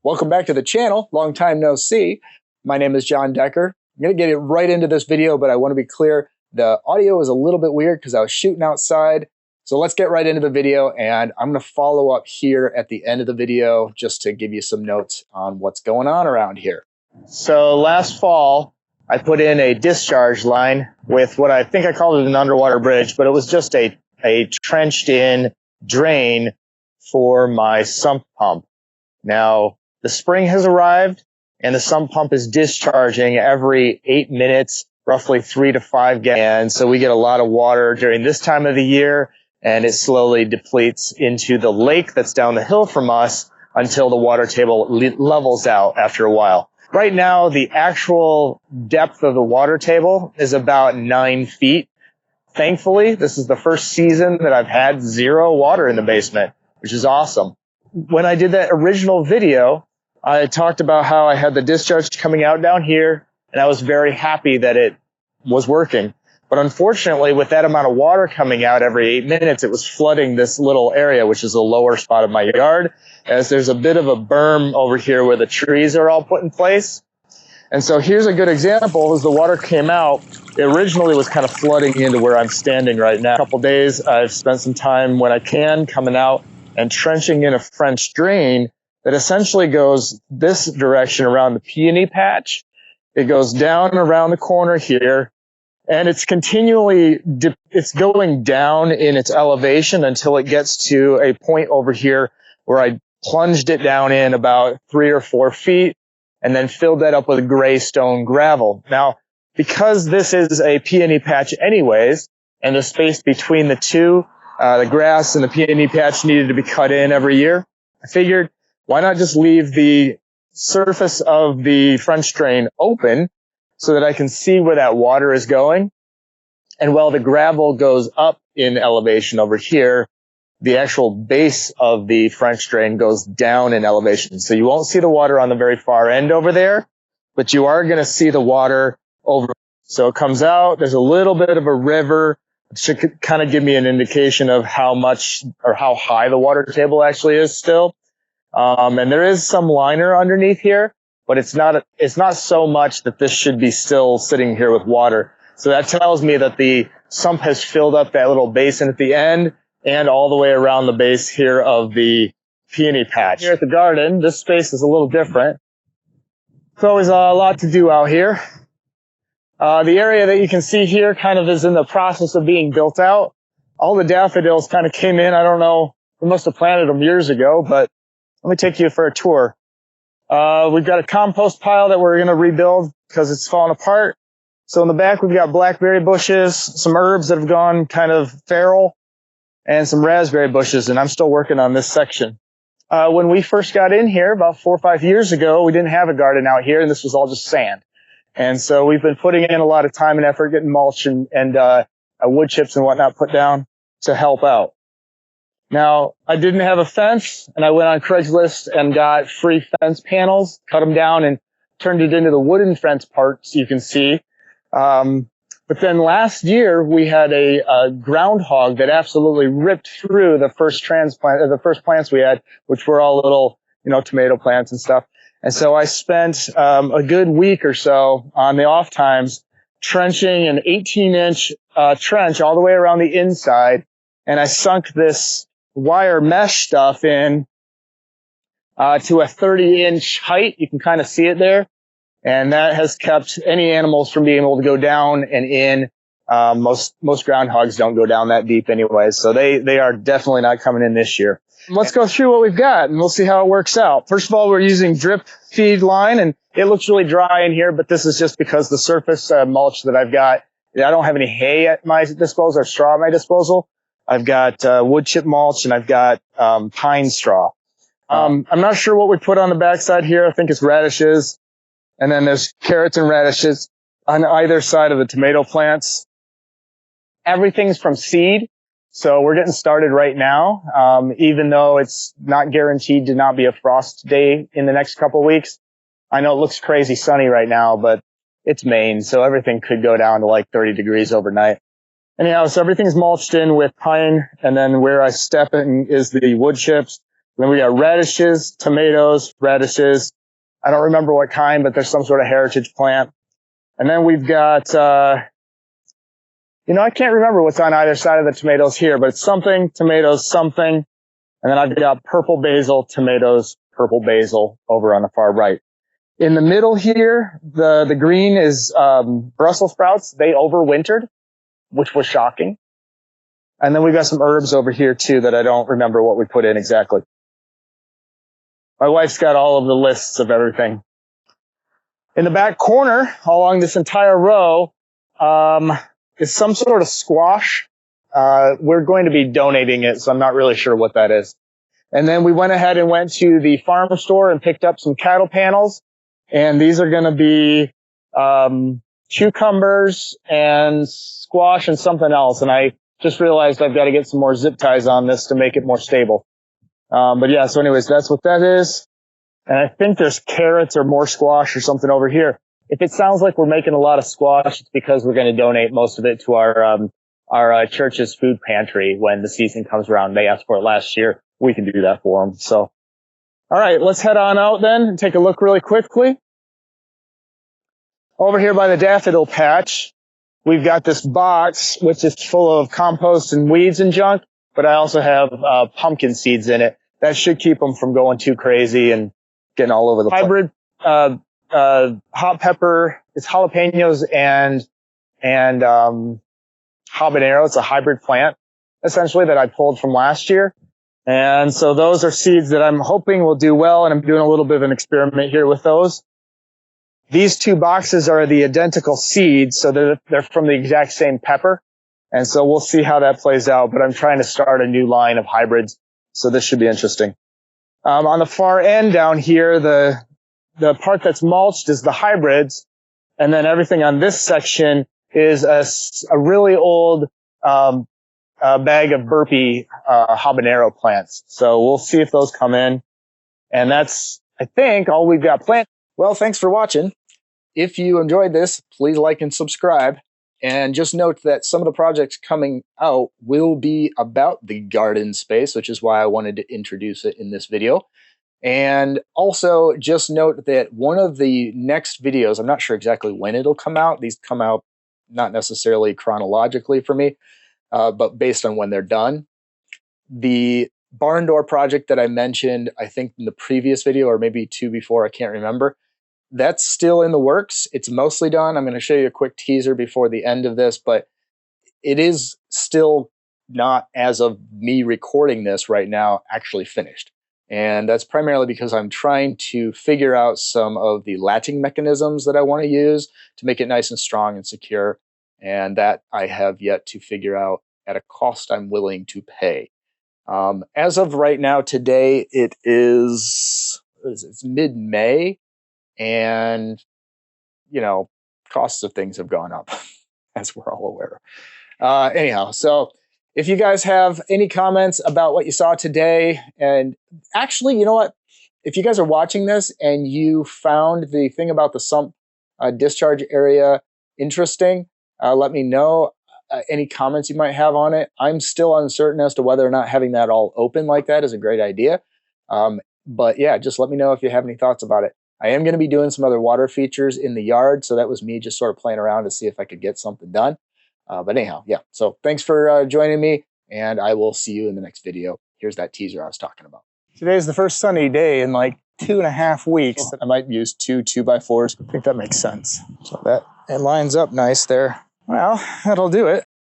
Welcome back to the channel. Long time no see. My name is John Decker. I'm going to get it right into this video, but I want to be clear. The audio is a little bit weird because I was shooting outside. So let's get right into the video, and I'm going to follow up here at the end of the video just to give you some notes on what's going on around here. So last fall, I put in a discharge line with what I think I called it an underwater bridge, but it was just a trenched in drain for my sump pump. Now, the spring has arrived, and the sump pump is discharging every 8 minutes, roughly 3 to 5 gallons. And so we get a lot of water during this time of the year, and it slowly depletes into the lake that's down the hill from us until the water table levels out after a while. Right now, the actual depth of the water table is about 9 feet. Thankfully, this is the first season that I've had 0 water in the basement, which is awesome. When I did that original video, I talked about how I had the discharge coming out down here, and I was very happy that it was working. But unfortunately, with that amount of water coming out every 8 minutes, it was flooding this little area, which is the lower spot of my yard, as there's a bit of a berm over here where the trees are all put in place. And so here's a good example. As the water came out, it originally was kind of flooding into where I'm standing right now. A couple days, I've spent some time when I can coming out and trenching in a French drain that essentially goes this direction around the peony patch. It goes down around the corner here, and it's continually, it's going down in its elevation until it gets to a point over here where I plunged it down in about 3 or 4 feet and then filled that up with gray stone gravel. Now, because this is a peony patch anyways, and the space between the two, the grass and the peony patch needed to be cut in every year, I figured, why not just leave the surface of the French drain open so that I can see where that water is going? And while the gravel goes up in elevation over here, the actual base of the French drain goes down in elevation. So you won't see the water on the very far end over there, but you are going to see the water over. So it comes out, there's a little bit of a river. It should kind of give me an indication of how much or how high the water table actually is still. And there is some liner underneath here, but it's not so much that this should be still sitting here with water. So that tells me that the sump has filled up that little basin at the end and all the way around the base here of the peony patch. Here at the garden, this space is a little different. There's always a lot to do out here. The area that you can see here kind of is in the process of being built out. All the daffodils kind of came in. I don't know, we must have planted them years ago, but let me take you for a tour. We've got a compost pile that we're going to rebuild because it's falling apart. So in the back, we've got blackberry bushes, some herbs that have gone kind of feral, and some raspberry bushes, and I'm still working on this section. When we first got in here about 4 or 5 years ago, we didn't have a garden out here, and this was all just sand. And so we've been putting in a lot of time and effort getting mulch and wood chips and whatnot put down to help out. Now, I didn't have a fence, and I went on Craigslist and got free fence panels, cut them down, and turned it into the wooden fence parts you can see. But then last year, we had a groundhog that absolutely ripped through the first plants we had, which were all little, tomato plants and stuff. And so I spent a good week or so on the off times trenching an 18-inch trench all the way around the inside, and I sunk this wire mesh stuff in to a 30-inch height. You can kind of see it there. And that has kept any animals from being able to go down and in. Most groundhogs don't go down that deep anyways, so they are definitely not coming in this year. Let's go through what we've got, and we'll see how it works out. First of all, we're using drip feed line, and it looks really dry in here, but this is just because the surface mulch that I've got, I don't have any hay at my disposal or straw at my disposal. I've got wood chip mulch, and I've got pine straw. I'm not sure what we put on the backside here. I think it's radishes. And then there's carrots and radishes on either side of the tomato plants. Everything's from seed, so we're getting started right now. Even though it's not guaranteed to not be a frost day in the next couple of weeks. I know it looks crazy sunny right now, but it's Maine, so everything could go down to like 30 degrees overnight. Anyhow, so everything's mulched in with pine, and then where I step in is the wood chips. Then we got radishes, tomatoes, radishes. I don't remember what kind, but there's some sort of heritage plant. And then we've got, I can't remember what's on either side of the tomatoes here, but it's something, tomatoes, something. And then I've got purple basil, tomatoes, purple basil over on the far right. In the middle here, the green is Brussels sprouts. They overwintered, which was shocking. And then we've got some herbs over here too that I don't remember what we put in exactly. My wife's got all of the lists of everything. In the back corner, along this entire row, is some sort of squash. We're going to be donating it, so I'm not really sure what that is. And then we went ahead and went to the farm store and picked up some cattle panels. And these are going to be cucumbers and squash and something else. And I just realized I've got to get some more zip ties on this to make it more stable. But yeah, so anyways, that's what that is. And I think there's carrots or more squash or something over here. If it sounds like we're making a lot of squash, it's because we're going to donate most of it to our church's food pantry when the season comes around. They asked for it last year. We can do that for them. So, all right, let's head on out then and take a look really quickly. Over here by the daffodil patch, we've got this box, which is full of compost and weeds and junk, but I also have pumpkin seeds in it. That should keep them from going too crazy and getting all over the place. Hybrid hot pepper, it's jalapenos and habanero. It's a hybrid plant, essentially, that I pulled from last year. And so those are seeds that I'm hoping will do well, and I'm doing a little bit of an experiment here with those. These two boxes are the identical seeds, so they're from the exact same pepper. And so we'll see how that plays out, but I'm trying to start a new line of hybrids, so this should be interesting. On the far end down here, the part that's mulched is the hybrids, and then everything on this section is a really old bag of burpee habanero plants. So we'll see if those come in. And that's, I think, all we've got planned. Well, thanks for watching. If you enjoyed this, please like and subscribe. And just note that some of the projects coming out will be about the garden space, which is why I wanted to introduce it in this video. And also just note that one of the next videos, I'm not sure exactly when it'll come out. These come out not necessarily chronologically for me, but based on when they're done. The barn door project that I mentioned, I think in the previous video, or maybe two before, I can't remember, that's still in the works. It's mostly done. I'm going to show you a quick teaser before the end of this, but it is still not, as of me recording this right now, actually finished. And that's primarily because I'm trying to figure out some of the latching mechanisms that I want to use to make it nice and strong and secure. And that I have yet to figure out at a cost I'm willing to pay. As of right now, today, it is, it's mid-May, and, costs of things have gone up, as we're all aware. Anyhow, so if you guys have any comments about what you saw today, and actually, you know what? If you guys are watching this and you found the thing about the sump discharge area interesting, let me know. Any comments you might have on it. I'm still uncertain as to whether or not having that all open like that is a great idea. But yeah, just let me know if you have any thoughts about it. I am going to be doing some other water features in the yard, so that was me just sort of playing around to see if I could get something done. But anyhow, yeah. So thanks for joining me, and I will see you in the next video. Here's that teaser I was talking about. Today's the first sunny day in like 2.5 weeks. I might use two 2x4s. I think that makes sense. So that it lines up nice there. Well, that'll do it.